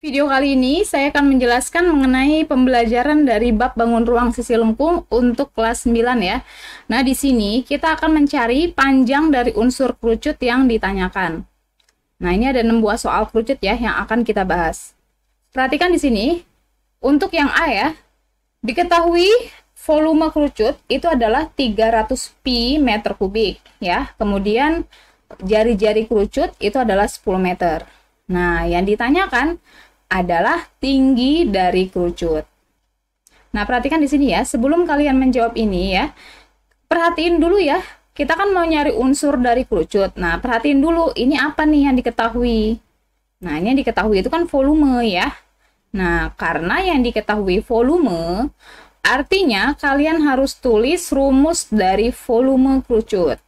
Video kali ini saya akan menjelaskan mengenai pembelajaran dari bab bangun ruang sisi lengkung untuk kelas 9 ya. Nah, di sini kita akan mencari panjang dari unsur kerucut yang ditanyakan. Nah, ini ada 6 buah soal kerucut ya yang akan kita bahas. Perhatikan di sini, untuk yang A ya, diketahui volume kerucut itu adalah 300 pi meter kubik ya. Kemudian jari-jari kerucut itu adalah 10 meter. Nah, yang ditanyakan adalah tinggi dari kerucut. Nah, perhatikan di sini ya, sebelum kalian menjawab ini ya, perhatiin dulu ya, kita kan mau nyari unsur dari kerucut. Nah, perhatiin dulu, ini apa nih yang diketahui? Nah, ini yang diketahui itu kan volume ya. Nah, karena yang diketahui volume, artinya kalian harus tulis rumus dari volume kerucut.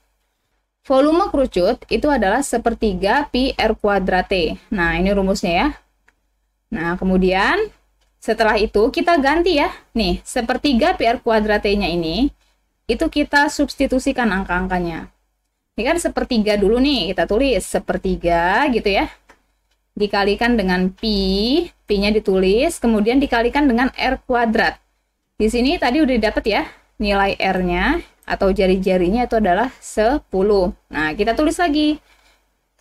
Volume kerucut itu adalah sepertiga pi R kuadrat T. Nah, ini rumusnya ya. Nah, kemudian setelah itu kita ganti ya. Nih, sepertiga pi R kuadrat T-nya ini, itu kita substitusikan angka-angkanya. Ini kan sepertiga dulu nih, kita tulis sepertiga gitu ya. Dikalikan dengan pi, pi-nya ditulis, kemudian dikalikan dengan R kuadrat. Di sini tadi udah didapat ya, nilai R-nya atau jari-jarinya itu adalah 10. Nah, kita tulis lagi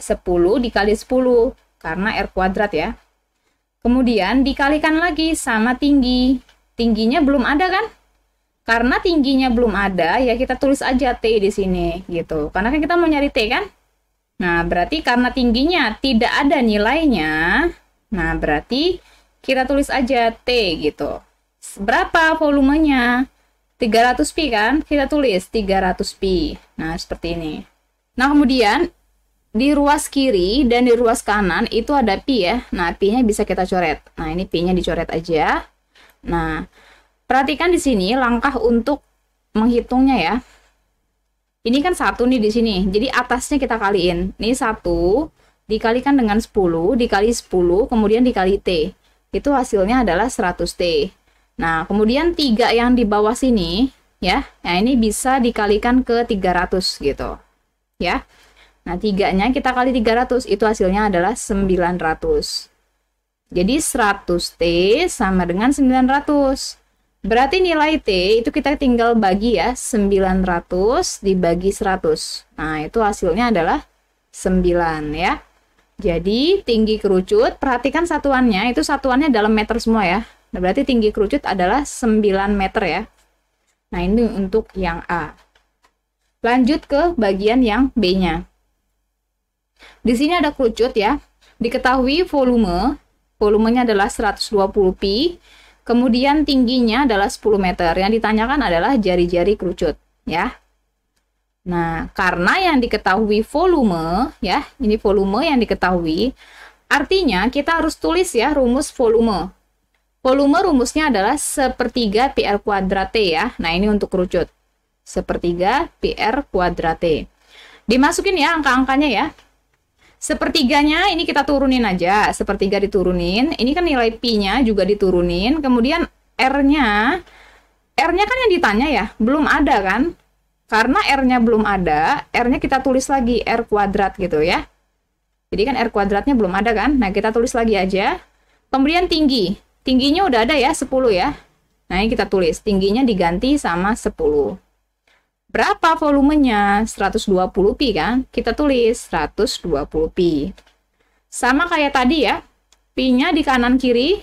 10 dikali 10 karena R kuadrat ya. Kemudian dikalikan lagi sama tinggi. Tingginya belum ada kan? Karena tingginya belum ada, ya kita tulis aja T di sini gitu. Karena kan kita mau nyari T kan? Nah, berarti karena tingginya tidak ada nilainya, nah berarti kita tulis aja T gitu. Berapa volumenya? 300 pi kan? Kita tulis 300 pi. Nah, seperti ini. Nah, kemudian di ruas kiri dan di ruas kanan itu ada pi ya. Nah, pi-nya bisa kita coret. Nah, ini pi-nya dicoret aja. Nah, perhatikan di sini langkah untuk menghitungnya ya. Ini kan 1 nih di sini. Jadi atasnya kita kaliin. Ini 1 dikalikan dengan 10 dikali 10 kemudian dikali T. Itu hasilnya adalah 100 T. Nah, kemudian 3 yang di bawah sini ya. Nah, ini bisa dikalikan ke 300 gitu. Ya. Nah, 3-nya kita kali 300, itu hasilnya adalah 900. Jadi 100T sama dengan 900. Berarti nilai T itu kita tinggal bagi ya, 900 dibagi 100. Nah, itu hasilnya adalah 9 ya. Jadi tinggi kerucut, perhatikan satuannya, itu satuannya dalam meter semua ya. Nah, berarti tinggi kerucut adalah 9 meter ya. Nah, ini untuk yang A. Lanjut ke bagian yang B-nya. Di sini ada kerucut ya. Diketahui volumenya adalah 120 pi. Kemudian tingginya adalah 10 meter. Yang ditanyakan adalah jari-jari kerucut ya. Nah, karena yang diketahui volume ya, ini volume yang diketahui, artinya kita harus tulis ya rumus volume. Volume rumusnya adalah sepertiga pi R kuadrat T ya. Nah, ini untuk kerucut. Sepertiga pi R kuadrat T. Dimasukin ya angka-angkanya ya. Sepertiganya ini kita turunin aja, sepertiga diturunin, ini kan nilai pi-nya juga diturunin, kemudian R-nya kan yang ditanya ya, belum ada kan? Karena R-nya belum ada, R-nya kita tulis lagi, R kuadrat gitu ya. Jadi kan R kuadratnya belum ada kan? Nah, kita tulis lagi aja. Kemudian tingginya udah ada ya, 10 ya. Nah, ini kita tulis, tingginya diganti sama 10. Berapa volumenya? 120 pi kan? Kita tulis 120 pi. Sama kayak tadi ya. Pi-nya di kanan kiri.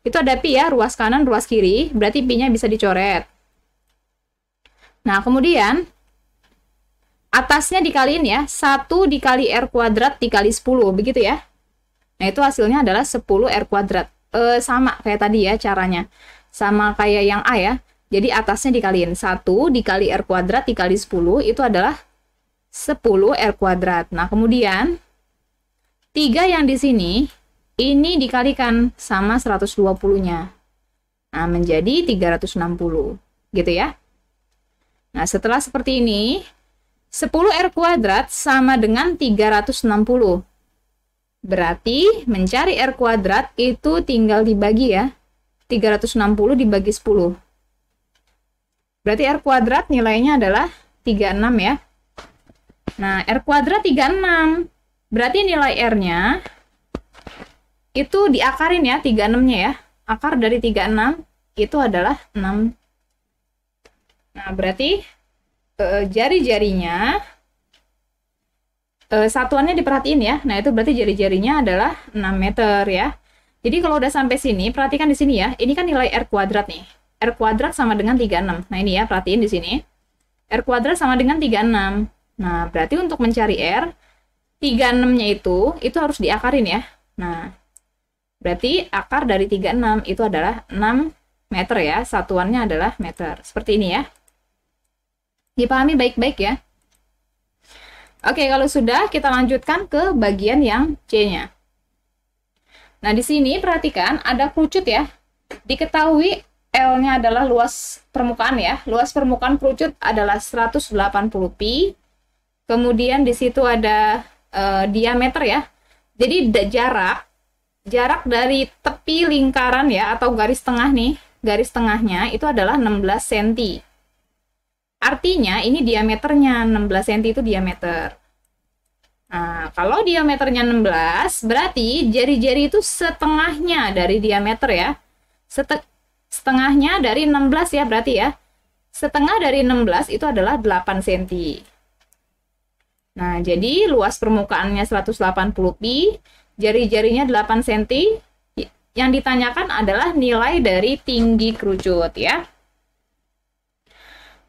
Itu ada pi ya, ruas kanan, ruas kiri. Berarti pi-nya bisa dicoret. Nah, kemudian atasnya dikaliin ya. 1 dikali R kuadrat dikali 10. Begitu ya. Nah, itu hasilnya adalah 10 R kuadrat. Sama kayak tadi ya caranya. Sama kayak yang A ya. Jadi atasnya dikaliin 1 dikali R kuadrat dikali 10 itu adalah 10 R kuadrat. Nah, kemudian 3 yang di sini ini dikalikan sama 120-nya. Nah, menjadi 360 gitu ya. Nah, setelah seperti ini 10 R kuadrat sama dengan 360. Berarti mencari R kuadrat itu tinggal dibagi ya. 360 dibagi 10. Berarti R kuadrat nilainya adalah 36 ya. Nah, R kuadrat 36. Berarti nilai R-nya itu diakarin ya 36-nya ya. Akar dari 36 itu adalah 6. Nah, berarti jari-jarinya satuannya diperhatiin ya. Nah, itu berarti jari-jarinya adalah 6 meter ya. Jadi kalau udah sampai sini, perhatikan di sini ya. Ini kan nilai R kuadrat nih. R kuadrat sama dengan 36. Nah, ini ya, perhatiin di sini. R kuadrat sama dengan 36. Nah, berarti untuk mencari R, 36-nya itu harus diakarin ya. Nah, berarti akar dari 36 itu adalah 6 meter ya. Satuannya adalah meter. Seperti ini ya. Dipahami baik-baik ya. Oke, kalau sudah, kita lanjutkan ke bagian yang C-nya. Nah, di sini perhatikan ada kerucut ya. Diketahui L-nya adalah luas permukaan ya. Luas permukaan kerucut adalah 180 pi. Kemudian di situ ada diameter ya. Jadi jarak dari tepi lingkaran ya, atau garis tengah nih, garis tengahnya itu adalah 16 cm. Artinya ini diameternya 16 cm itu diameter. Nah, kalau diameternya 16, berarti jari-jari itu setengahnya dari diameter ya. Setengahnya dari 16 ya berarti ya. Setengah dari 16 itu adalah 8 cm. Nah, jadi luas permukaannya 180 pi, jari-jarinya 8 cm. Yang ditanyakan adalah nilai dari tinggi kerucut ya.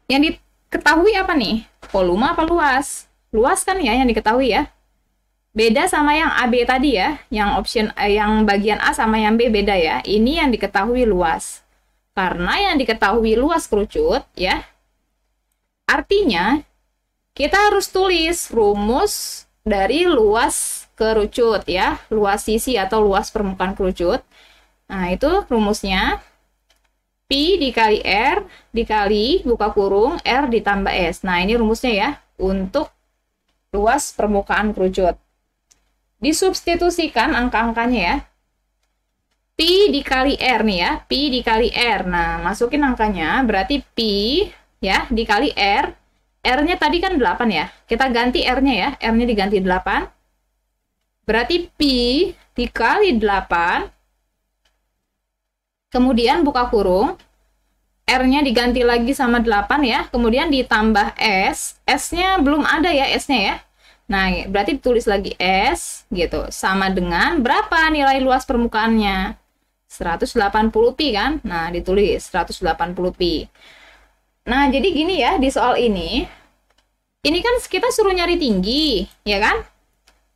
Yang diketahui apa nih? Volume apa luas? Luas kan ya yang diketahui ya. Beda sama yang AB tadi ya. Yang bagian A sama yang B beda ya. Ini yang diketahui luas. Karena yang diketahui luas kerucut ya. Artinya kita harus tulis rumus dari luas kerucut ya. Luas sisi atau luas permukaan kerucut. Nah, itu rumusnya. Pi dikali R dikali buka kurung R ditambah S. Nah, ini rumusnya ya untuk luas permukaan kerucut. Disubstitusikan angka-angkanya ya. Pi dikali R nih ya, Pi dikali R. Nah, masukin angkanya, berarti Pi ya dikali R. R-nya tadi kan 8 ya. Kita ganti R-nya ya, R-nya diganti 8. Berarti Pi dikali 8. Kemudian buka kurung, R-nya diganti lagi sama 8 ya, kemudian ditambah S, S-nya belum ada ya, S-nya ya. Nah, berarti ditulis lagi S, gitu, sama dengan berapa nilai luas permukaannya? 180 pi kan? Nah, ditulis 180 pi. Nah, jadi gini ya, di soal ini kan kita suruh nyari tinggi, ya kan?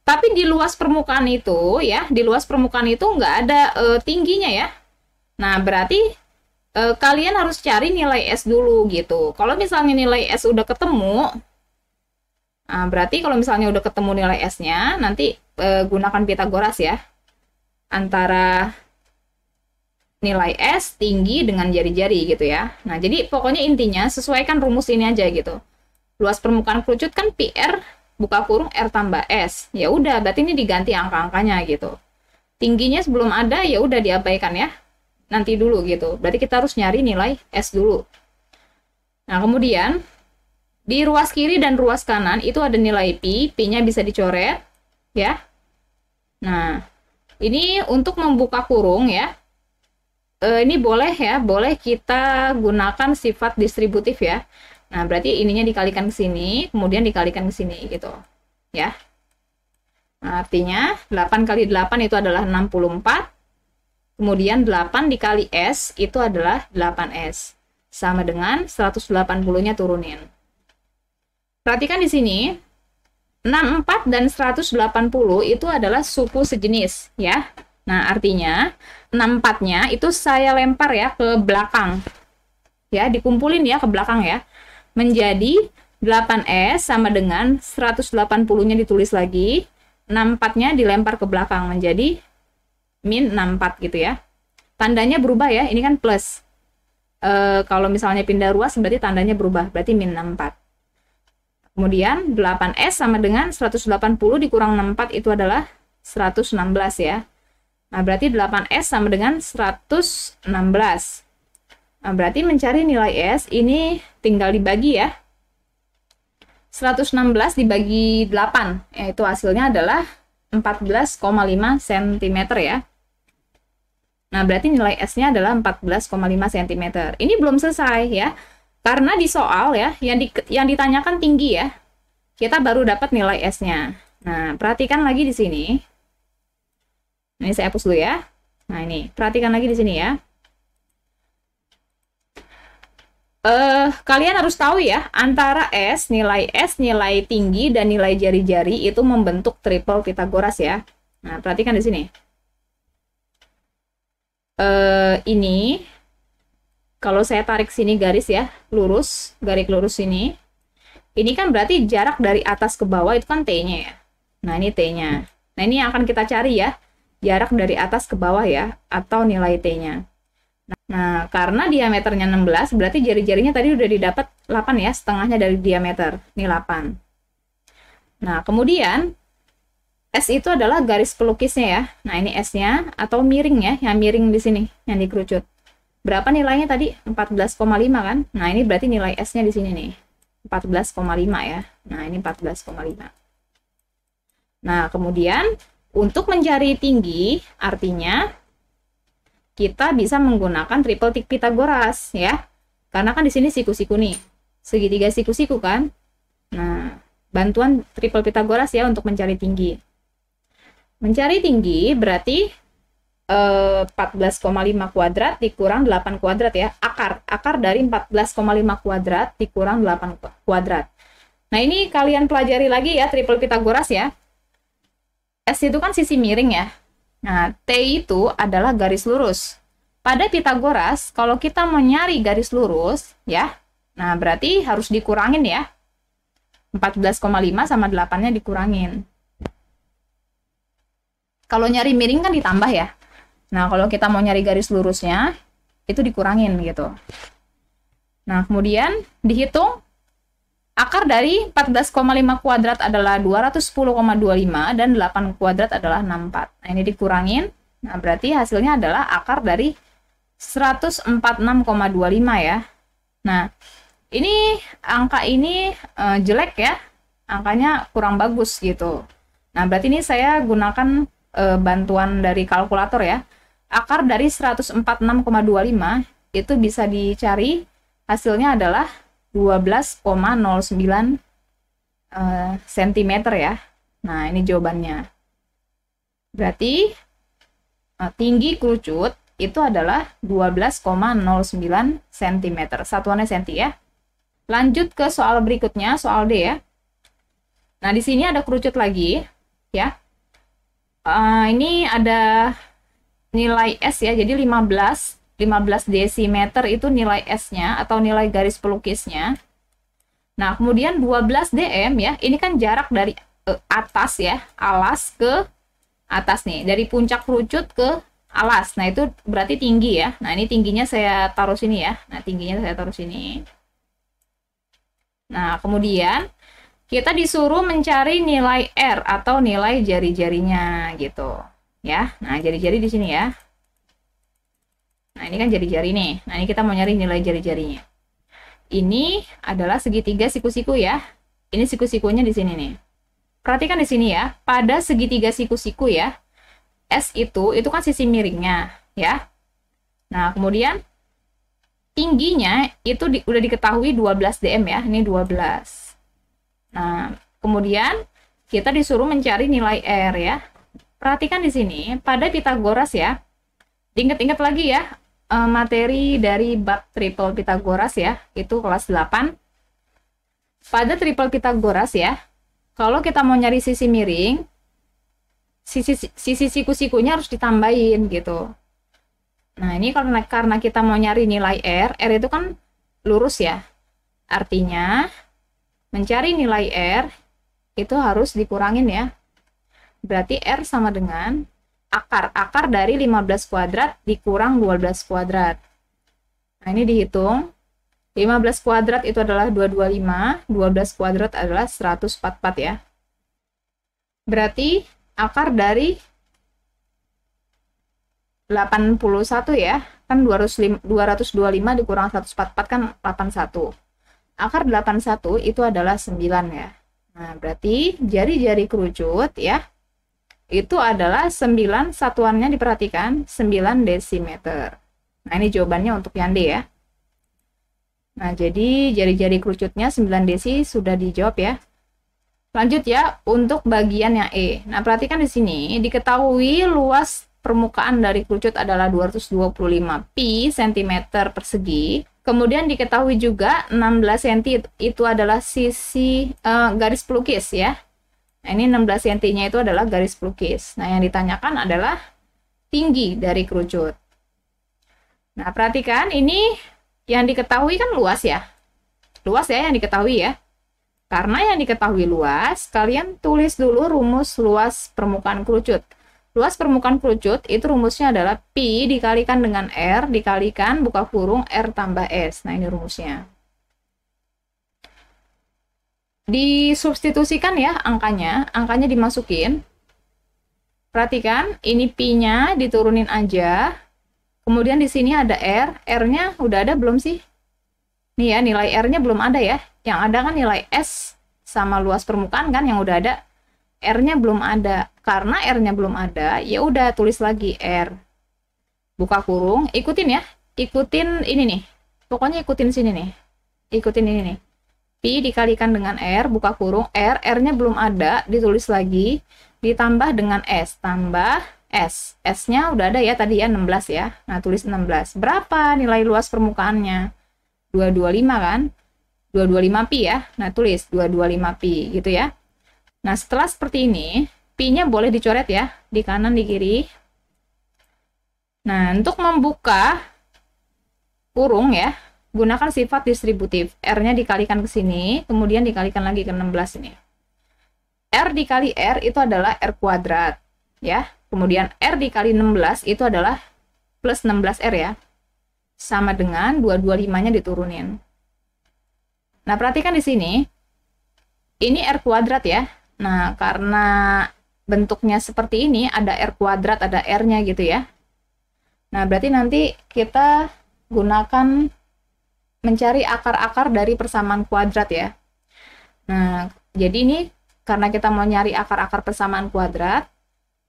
Tapi di luas permukaan itu, ya, di luas permukaan itu nggak ada tingginya ya. Nah, berarti kalian harus cari nilai S dulu gitu. Kalau misalnya nilai S udah ketemu, nah berarti kalau misalnya udah ketemu nilai S-nya, nanti gunakan Pitagoras ya. Antara nilai S tinggi dengan jari-jari gitu ya. Nah, jadi pokoknya intinya sesuaikan rumus ini aja gitu. Luas permukaan kerucut kan PR buka kurung R tambah S. Ya udah, berarti ini diganti angka-angkanya gitu. Tingginya sebelum ada ya udah diabaikan ya. Nanti dulu gitu. Berarti kita harus nyari nilai S dulu. Nah, kemudian di ruas kiri dan ruas kanan itu ada nilai pi, pi-nya bisa dicoret ya. Nah, ini untuk membuka kurung ya. Ini boleh ya, boleh kita gunakan sifat distributif ya. Nah, berarti ininya dikalikan ke sini, kemudian dikalikan ke sini gitu ya. Nah, artinya 8 kali 8 itu adalah 64. Kemudian 8 dikali S itu adalah 8S. Sama dengan 180-nya turunin. Perhatikan di sini, 64 dan 180 itu adalah suku sejenis, ya. Nah, artinya 64-nya itu saya lempar ya ke belakang. Ya, dikumpulin ya ke belakang ya. Menjadi 8S sama dengan 180-nya ditulis lagi. 64-nya dilempar ke belakang menjadi min 64 gitu ya. Tandanya berubah ya, ini kan plus. Kalau misalnya pindah ruas berarti tandanya berubah, berarti min 64. Kemudian 8S sama dengan 180 dikurang 64 itu adalah 116 ya. Nah, berarti 8S sama dengan 116. Nah, berarti mencari nilai S ini tinggal dibagi ya. 116 dibagi 8, yaitu hasilnya adalah 14,5 cm ya. Nah, berarti nilai S-nya adalah 14,5 cm. Ini belum selesai ya. Karena di soal ya, yang ditanyakan tinggi ya. Kita baru dapat nilai S-nya. Nah, perhatikan lagi di sini. Ini saya hapus dulu ya. Nah, ini, perhatikan lagi di sini ya. Kalian harus tahu ya, antara S, nilai tinggi, dan nilai jari-jari itu membentuk triple Pythagoras ya. Nah, perhatikan di sini. Ini, kalau saya tarik sini garis ya, lurus, garis lurus ini. Ini kan berarti jarak dari atas ke bawah itu kan T-nya ya. Nah, ini T-nya. Nah, ini yang akan kita cari ya. Jarak dari atas ke bawah ya, atau nilai T-nya. Nah, karena diameternya 16, berarti jari-jarinya tadi udah didapat 8 ya, setengahnya dari diameter. Ini 8. Nah, kemudian S itu adalah garis pelukisnya ya. Nah, ini S-nya, atau miring ya, yang miring di sini, yang dikerucut. Berapa nilainya tadi? 14,5 kan? Nah, ini berarti nilai S-nya di sini nih. 14,5 ya. Nah, ini 14,5. Nah, kemudian untuk mencari tinggi, artinya kita bisa menggunakan triple Pythagoras ya. Karena kan di sini siku-siku nih. Segitiga siku-siku kan? Nah, bantuan triple Pythagoras ya untuk mencari tinggi. Mencari tinggi berarti 14,5 kuadrat dikurang 8 kuadrat ya. Akar dari 14,5 kuadrat dikurang 8 kuadrat. Nah, ini kalian pelajari lagi ya triple Pythagoras ya. S itu kan sisi miring ya. Nah, T itu adalah garis lurus. Pada Pythagoras, kalau kita mau nyari garis lurus ya, nah berarti harus dikurangin ya. 14,5 sama 8-nya dikurangin. Kalau nyari miring kan ditambah ya. Nah, kalau kita mau nyari garis lurusnya, itu dikurangin gitu. Nah, kemudian dihitung akar dari 14,5 kuadrat adalah 210,25 dan 8 kuadrat adalah 64. Nah, ini dikurangin. Nah, berarti hasilnya adalah akar dari 146,25 ya. Nah, ini angka ini jelek ya. Angkanya kurang bagus gitu. Nah, berarti ini saya gunakan bantuan dari kalkulator ya. Akar dari 146,25 itu bisa dicari, hasilnya adalah 12,09 cm ya. Nah, ini jawabannya. Berarti tinggi kerucut itu adalah 12,09 cm. Satuannya senti ya. Lanjut ke soal berikutnya, soal D ya. Nah, di sini ada kerucut lagi ya. Ini ada nilai S ya, jadi 15 desimeter itu nilai S-nya atau nilai garis pelukisnya. Nah, kemudian 12 dm ya, ini kan jarak dari atas ya, alas ke atas nih, dari puncak kerucut ke alas. Nah, itu berarti tinggi ya. Nah, ini tingginya saya taruh sini ya. Nah, tingginya saya taruh sini. Nah, kemudian kita disuruh mencari nilai R atau nilai jari-jarinya gitu. Ya, nah jari-jari di sini ya. Nah, ini kan jari-jari nih. Nah, ini kita mau nyari nilai jari-jarinya. Ini adalah segitiga siku-siku ya. Ini siku-sikunya di sini nih. Perhatikan di sini ya. Pada segitiga siku-siku ya, S itu kan sisi miringnya ya. Nah, kemudian tingginya itu udah diketahui 12 dm ya. Ini 12. Nah, kemudian kita disuruh mencari nilai R ya. Perhatikan di sini, pada Pythagoras ya, diingat-ingat lagi ya, materi dari bab triple Pythagoras ya, itu kelas 8. Pada triple Pythagoras ya, kalau kita mau nyari sisi miring, sisi siku-sikunya harus ditambahin gitu. Nah, ini karena kita mau nyari nilai R itu kan lurus ya. Artinya, mencari nilai R itu harus dikurangin ya. Berarti R sama dengan akar dari 15 kuadrat dikurang 12 kuadrat. Nah, ini dihitung. 15 kuadrat itu adalah 225, 12 kuadrat adalah 144 ya. Berarti akar dari 81 ya, kan 225 dikurang 144 kan 81. Akar 81 itu adalah 9 ya. Nah, berarti jari-jari kerucut ya, itu adalah 9 satuannya, diperhatikan 9 desimeter. Nah, ini jawabannya untuk yang D ya. Nah, jadi jari-jari kerucutnya 9 desi sudah dijawab ya. Lanjut ya, untuk bagian yang E. Nah, perhatikan di sini, diketahui luas permukaan dari kerucut adalah 225 pi cm persegi. Kemudian diketahui juga 16 cm itu adalah sisi garis pelukis ya. Nah, ini 16 cm-nya itu adalah garis pelukis. Nah, yang ditanyakan adalah tinggi dari kerucut. Nah, perhatikan ini yang diketahui kan luas ya. Luas ya yang diketahui ya. Karena yang diketahui luas, kalian tulis dulu rumus luas permukaan kerucut. Luas permukaan kerucut itu rumusnya adalah pi dikalikan dengan r dikalikan buka kurung r tambah s. Nah, ini rumusnya. Disubstitusikan ya angkanya dimasukin. Perhatikan, ini pi-nya diturunin aja. Kemudian di sini ada r, r-nya udah ada belum sih? Nih ya, nilai r-nya belum ada ya. Yang ada kan nilai s sama luas permukaan kan yang udah ada. R-nya belum ada. Karena R-nya belum ada, ya udah tulis lagi R. Buka kurung, ikutin ya. Ikutin ini nih. Pokoknya ikutin sini nih. Ikutin ini nih. Pi dikalikan dengan R, buka kurung, R, R-nya belum ada, ditulis lagi, ditambah dengan S, tambah S. S-nya udah ada ya tadi ya, 16 ya. Nah, tulis 16. Berapa nilai luas permukaannya? 225 kan? 225 pi ya. Nah, tulis 225 pi gitu ya. Nah, setelah seperti ini, pi-nya boleh dicoret ya, di kanan, di kiri. Nah, untuk membuka kurung ya, gunakan sifat distributif. R-nya dikalikan ke sini, kemudian dikalikan lagi ke 16 ini. R dikali R itu adalah R kuadrat, ya. Kemudian R dikali 16 itu adalah plus 16R ya. Sama dengan 225-nya diturunin. Nah, perhatikan di sini, ini R kuadrat ya. Nah, karena bentuknya seperti ini, ada R kuadrat, ada R-nya gitu ya. Nah, berarti nanti kita gunakan mencari akar-akar dari persamaan kuadrat ya. Nah, jadi ini karena kita mau nyari akar-akar persamaan kuadrat,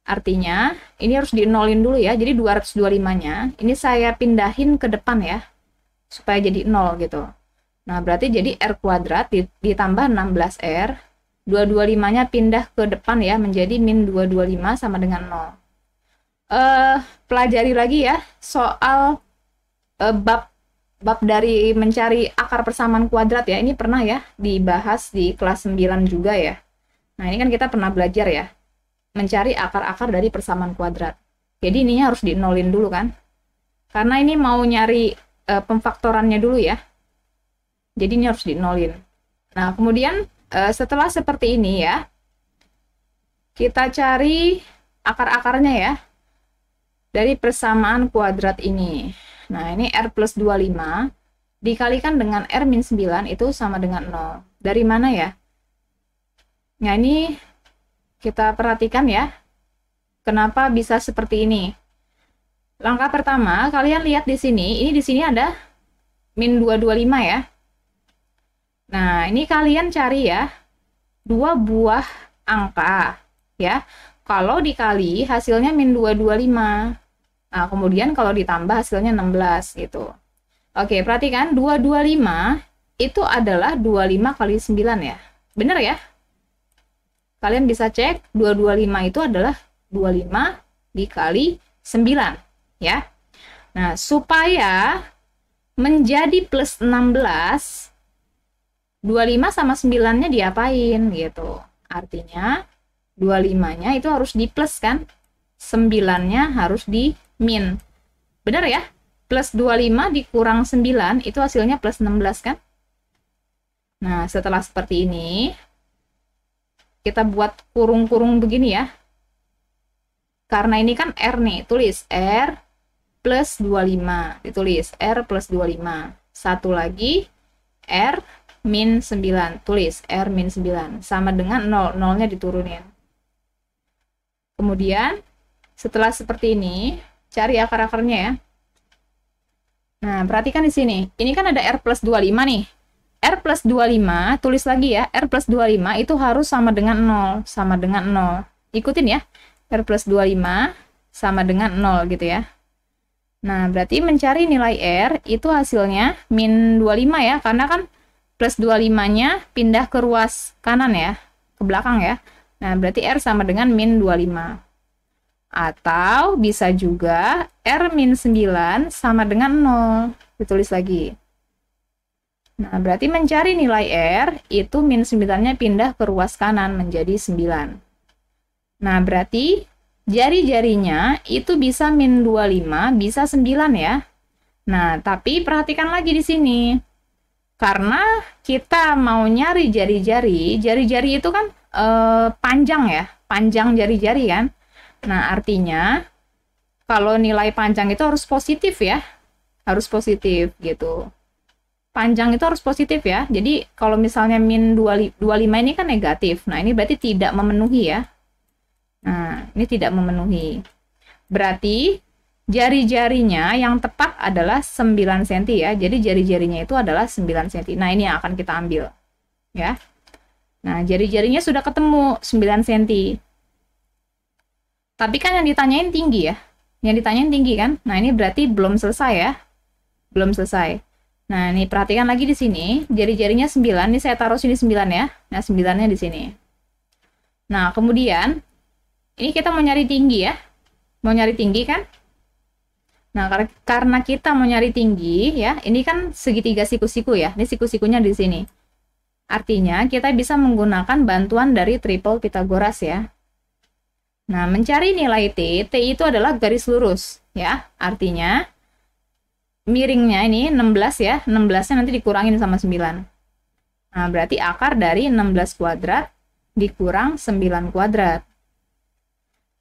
artinya ini harus di-nolin dulu ya. Jadi 225-nya, ini saya pindahin ke depan ya, supaya jadi 0 gitu. Nah, berarti jadi R kuadrat ditambah 16R, 225-nya pindah ke depan ya, menjadi min 225 sama dengan 0. Pelajari lagi ya, soal bab dari mencari akar persamaan kuadrat ya, ini pernah ya dibahas di kelas 9 juga ya. Nah, ini kan kita pernah belajar ya, mencari akar-akar dari persamaan kuadrat. Jadi ininya harus di-nolin dulu kan, karena ini mau nyari pemfaktorannya dulu ya. Jadi ini harus di-nolin. Nah, kemudian setelah seperti ini ya, kita cari akar-akarnya ya, dari persamaan kuadrat ini. Nah, ini R plus 25 dikalikan dengan R min 9 itu sama dengan 0. Dari mana ya? Nah, ini kita perhatikan ya, kenapa bisa seperti ini. Langkah pertama, kalian lihat di sini ada min 225 ya. Nah, ini kalian cari ya, dua buah angka ya. Kalau dikali hasilnya min 225. Nah, kemudian kalau ditambah hasilnya 16 gitu. Oke, perhatikan 225 itu adalah 25 kali 9 ya. Benar ya? Kalian bisa cek 225 itu adalah 25 dikali 9 ya. Nah, supaya menjadi plus 16, 25 sama 9-nya diapain gitu. Artinya 25-nya itu harus di plus kan, 9-nya harus di min. Benar ya? Plus 25 dikurang 9 itu hasilnya plus 16 kan? Nah, setelah seperti ini, kita buat kurung-kurung begini ya. Karena ini kan R nih, tulis R plus 25. Ditulis R plus 25. Satu lagi, R min 9. Tulis R min 9. Sama dengan 0. 0-nya diturunin. Kemudian, setelah seperti ini, cari akar-akarnya ya. Nah, perhatikan di sini. Ini kan ada R plus 25 nih. R plus 25, tulis lagi ya. R plus 25 itu harus sama dengan 0. Sama dengan 0. Ikutin ya. R plus 25 sama dengan 0 gitu ya. Nah, berarti mencari nilai R itu hasilnya min 25 ya, karena kan plus 25-nya pindah ke ruas kanan ya, ke belakang ya. Nah, berarti R sama dengan min 25. Atau bisa juga R min 9 sama dengan 0. Ditulis lagi. Nah, berarti mencari nilai R, itu min 9-nya pindah ke ruas kanan menjadi 9. Nah, berarti jari-jarinya itu bisa min 25, bisa 9 ya. Nah, tapi perhatikan lagi di sini. Karena kita mau nyari jari-jari, jari-jari itu kan panjang ya, panjang jari-jari kan. Nah, artinya kalau nilai panjang itu harus positif ya, harus positif gitu. Panjang itu harus positif ya. Jadi kalau misalnya min 25 ini kan negatif. Nah, ini berarti tidak memenuhi ya. Nah, ini tidak memenuhi. Berarti jari-jarinya yang tepat adalah 9 cm ya. Jadi jari-jarinya itu adalah 9 cm. Nah, ini yang akan kita ambil. Ya. Nah, jari-jarinya sudah ketemu 9 cm. Tapi kan yang ditanyain tinggi ya. Yang ditanyain tinggi kan? Nah, ini berarti belum selesai ya. Belum selesai. Nah, ini perhatikan lagi di sini, jari-jarinya 9, ini saya taruh sini 9 ya. Nah, 9-nya di sini. Nah, kemudian ini kita mau nyari tinggi ya. Mau nyari tinggi kan? Nah, karena kita mau nyari tinggi ya, ini kan segitiga siku-siku ya. Ini siku-sikunya di sini. Artinya kita bisa menggunakan bantuan dari triple Pythagoras ya. Nah, mencari nilai T itu adalah garis lurus ya. Artinya miringnya ini 16 ya, 16-nya nanti dikurangin sama 9. Nah, berarti akar dari 16 kuadrat dikurang 9 kuadrat.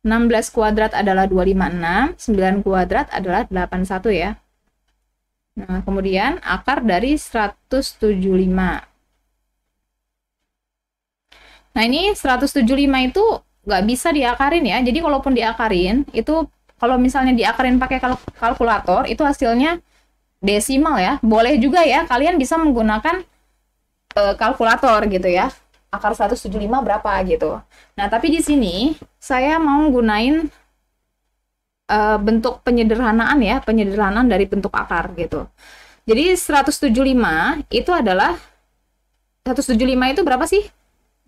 16 kuadrat adalah 256, 9 kuadrat adalah 81 ya. Nah, kemudian akar dari 175. Nah, ini 175 itu nggak bisa diakarin ya. Jadi, kalaupun diakarin, itu kalau misalnya diakarin pakai kalkulator, itu hasilnya desimal ya. Boleh juga ya, kalian bisa menggunakan kalkulator gitu ya. Akar 175 berapa gitu. Nah, tapi di sini saya mau gunain bentuk penyederhanaan ya, penyederhanaan dari bentuk akar gitu. Jadi 175 itu adalah 175 itu berapa sih?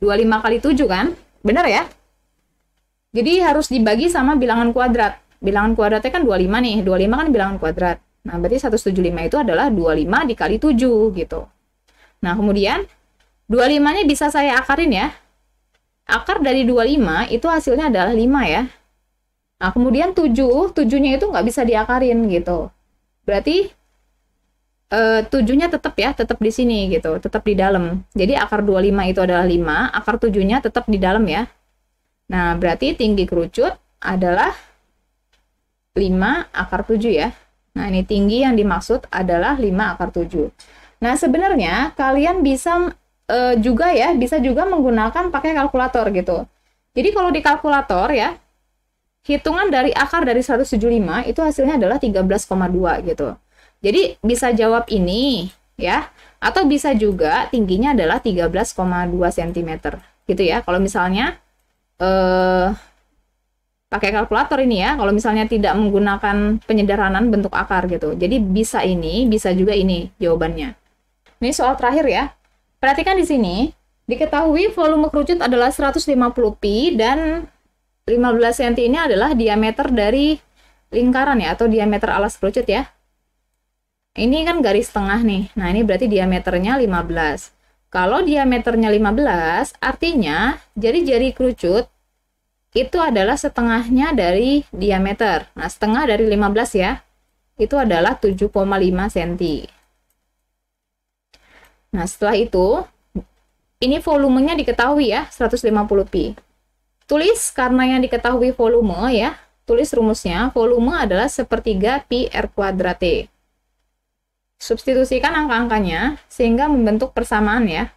25 kali 7 kan? Benar ya? Jadi harus dibagi sama bilangan kuadrat. Bilangan kuadratnya kan 25 nih. 25 kan bilangan kuadrat. Nah, berarti 175 itu adalah 25 dikali 7 gitu. Nah, kemudian 25-nya bisa saya akarin ya. Akar dari 25 itu hasilnya adalah 5 ya. Nah, kemudian 7-nya itu nggak bisa diakarin gitu. Berarti 7-nya tetap ya, tetap di sini gitu, tetap di dalam. Jadi akar 25 itu adalah 5, akar 7-nya tetap di dalam ya. Nah, berarti tinggi kerucut adalah 5 akar 7 ya. Nah, ini tinggi yang dimaksud adalah 5 akar 7. Nah, sebenarnya kalian bisa juga ya, bisa juga menggunakan pakai kalkulator gitu. Jadi kalau di kalkulator ya, hitungan dari akar dari 175 itu hasilnya adalah 13,2 gitu. Jadi bisa jawab ini ya, atau bisa juga tingginya adalah 13,2 cm gitu ya. Kalau misalnya pakai kalkulator ini ya, kalau misalnya tidak menggunakan penyederhanaan bentuk akar gitu. Jadi bisa ini, bisa juga ini jawabannya. Ini soal terakhir ya. Perhatikan di sini, diketahui volume kerucut adalah 150 pi dan 15 cm ini adalah diameter dari lingkaran ya, atau diameter alas kerucut ya. Ini kan garis tengah nih. Nah, ini berarti diameternya 15. Kalau diameternya 15, artinya jari-jari kerucut itu adalah setengahnya dari diameter. Nah, setengah dari 15 ya, itu adalah 7,5 cm. Nah, setelah itu, ini volumenya diketahui ya, 150 pi. Tulis karena yang diketahui volume ya, tulis rumusnya, volume adalah sepertiga pi r kuadrat T. Substitusikan angka-angkanya sehingga membentuk persamaan ya.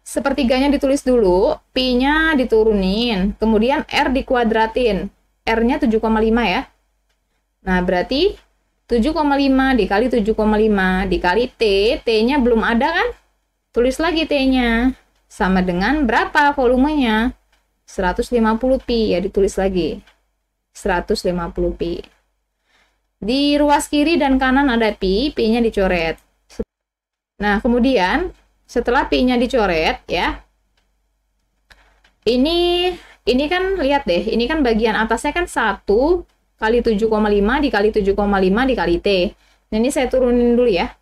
Sepertiganya ditulis dulu, pi-nya diturunin, kemudian r dikuadratin. R-nya 7,5 ya. Nah, berarti 7,5 dikali 7,5 dikali T, T-nya belum ada kan? Tulis lagi T-nya. Sama dengan berapa volumenya? 150 pi ya, ditulis lagi 150 pi. Di ruas kiri dan kanan ada pi, pi-nya dicoret. Nah, kemudian setelah pi-nya dicoret ya, ini kan lihat deh, ini kan bagian atasnya kan 1 kali 7,5 dikali 7,5 dikali T. Nah, ini saya turunin dulu ya.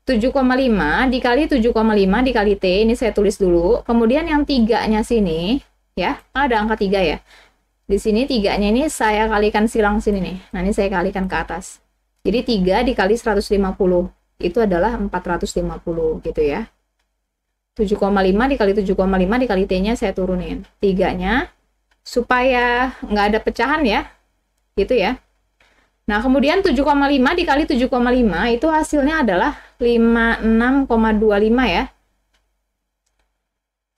7,5 dikali 7,5 dikali T, ini saya tulis dulu. Kemudian yang 3-nya sini ya, ada angka 3 ya. Di sini 3-nya ini saya kalikan silang sini nih. Nah, ini saya kalikan ke atas. Jadi 3 dikali 150 itu adalah 450 gitu ya. 7,5 dikali 7,5 dikali T-nya saya turunin. 3-nya supaya nggak ada pecahan ya. Gitu ya. Nah, kemudian 7,5 dikali 7,5 itu hasilnya adalah 56,25 ya.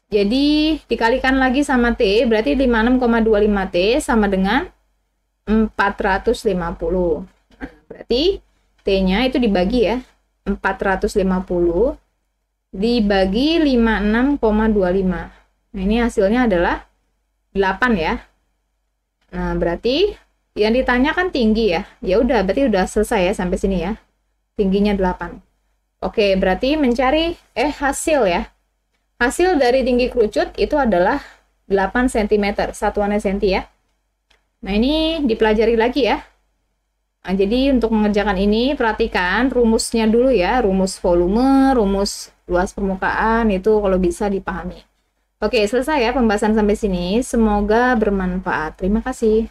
Jadi dikalikan lagi sama T, berarti 56,25 T sama dengan 450. Nah, berarti T-nya itu dibagi ya. 450 dibagi 56,25. Nah, ini hasilnya adalah 8 ya. Nah, berarti yang ditanya kan tinggi ya. Ya udah, berarti udah selesai ya sampai sini ya. Tingginya 8. Oke, berarti mencari hasil ya. Hasil dari tinggi kerucut itu adalah 8 cm, satuannya senti ya. Nah, ini dipelajari lagi ya. Nah, jadi untuk mengerjakan ini, perhatikan rumusnya dulu ya. Rumus volume, rumus luas permukaan, itu kalau bisa dipahami. Oke, selesai ya pembahasan sampai sini. Semoga bermanfaat. Terima kasih.